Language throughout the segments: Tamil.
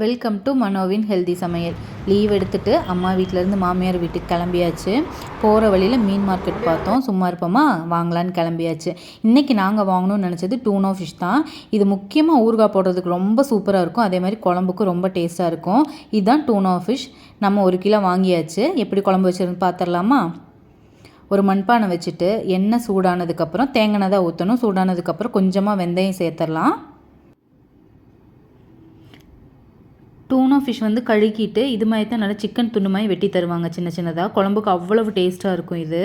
வெல்கம் டு மனோவின் ஹெல்தி சமையல். லீவ் எடுத்துகிட்டு அம்மா வீட்டிலேருந்து மாமியார் வீட்டுக்கு கிளம்பியாச்சு. போகிற வழியில் மீன் மார்க்கெட் பார்த்தோம். சும்மா இருப்போமா, வாங்கலான்னு கிளம்பியாச்சு. இன்றைக்கி நாங்கள் வாங்கணும்னு நினச்சது டூனா ஃபிஷ் தான். இது முக்கியமாக ஊறுகாய் போடுறதுக்கு ரொம்ப சூப்பராக இருக்கும். அதே மாதிரி குழம்புக்கும் ரொம்ப டேஸ்ட்டாக இருக்கும். இதுதான் டூனா ஃபிஷ். நம்ம 1 கிலோ வாங்கியாச்சு. எப்படி குழம்பு வச்சுருந்து பார்த்துடலாமா? ஒரு மண்பானை வச்சுட்டு எண்ணெய் சூடானதுக்கப்புறம் தேங்காய் தான் ஊற்றணும். சூடானதுக்கப்புறம் கொஞ்சமாக வெந்தயம் சேர்த்துடலாம். டூனா ஃபிஷ் கழுகிட்டு இது மாதிரி தான் நல்லா சிக்கன் துண்டு மாதிரி வெட்டி தருவாங்க சின்ன சின்னதாக. குழம்புக்கு அவ்வளவு டேஸ்ட்டாக இருக்கும் இது.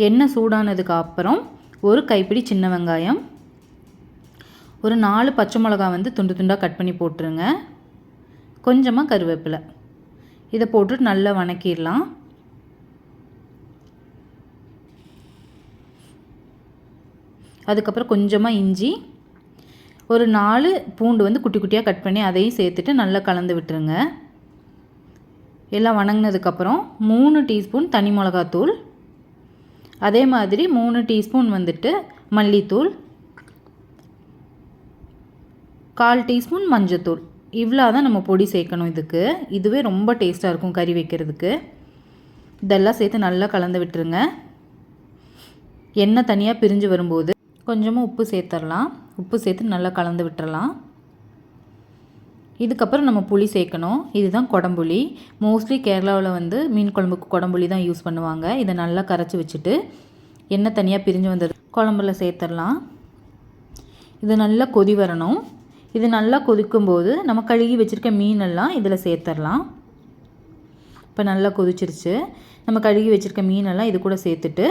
எண்ணெய் சூடானதுக்கு அப்புறம் ஒரு கைப்பிடி சின்ன வெங்காயம், ஒரு 4 பச்சை மிளகா துண்டு துண்டாக கட் பண்ணி போட்டுருங்க. கொஞ்சமாக கருவேப்பிலை, இதை போட்டுட்டு நல்லா வணக்கிடலாம். அதுக்கப்புறம் கொஞ்சமாக இஞ்சி, ஒரு 4 பூண்டு குட்டி குட்டியாக கட் பண்ணி அதையும் சேர்த்துட்டு நல்லா கலந்து விட்டுருங்க. எல்லாம் வணங்கினதுக்கப்புறம் 3 டீஸ்பூன் தனி மிளகாத்தூள், அதே மாதிரி 3 டீஸ்பூன் மல்லித்தூள், 1/4 டீஸ்பூன் மஞ்சத்தூள். இவ்வளோ தான் நம்ம பொடி சேர்க்கணும் இதுக்கு. இதுவே ரொம்ப டேஸ்ட்டாக இருக்கும் கறி வைக்கிறதுக்கு. இதெல்லாம் சேர்த்து நல்லா கலந்து விட்டுருங்க. எண்ணெய் தனியாக பிரிஞ்சு வரும்போது கொஞ்சமாக உப்பு சேர்த்துடலாம். உப்பு சேர்த்து நல்லா கலந்து விட்டுறலாம். இதுக்கப்புறம் நம்ம புளி சேர்க்கணும். இதுதான் குடம்புளி. மோஸ்ட்லி கேரளாவில் மீன் குழம்புக்கு குடம்புளி தான் யூஸ் பண்ணுவாங்க. இதை நல்லா கரைச்சி வச்சுட்டு எண்ணெய் தனியாக பிரிஞ்சு வந்தது குழம்புல சேர்த்துடலாம். இது நல்லா கொதி வரணும். இது நல்லா கொதிக்கும்போது நம்ம கழுகி வச்சுருக்க மீனெல்லாம் இதில் சேர்த்துடலாம். இப்போ நல்லா கொதிச்சிருச்சு. நம்ம கழுகி வச்சுருக்க மீனெல்லாம் இது கூட சேர்த்துட்டு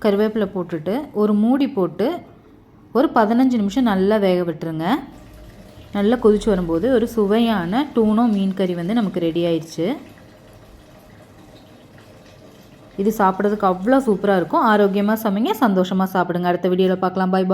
கருவேப்பிலை போட்டுட்டு ஒரு மூடி போட்டு ஒரு 15 நிமிஷம் நல்லா வேக விட்டுருங்க. நல்லா கொதிச்சு வரும்போது ஒரு சுவையான டூனோ மீன் கறி நமக்கு ரெடி ஆயிடுச்சு. இது சாப்பிட்றதுக்கு அவ்வளோ சூப்பராக இருக்கும். ஆரோக்கியமாக சமைங்க, சந்தோஷமாக சாப்பிடுங்க. அடுத்த வீடியோவில் பார்க்கலாம். Bye bye.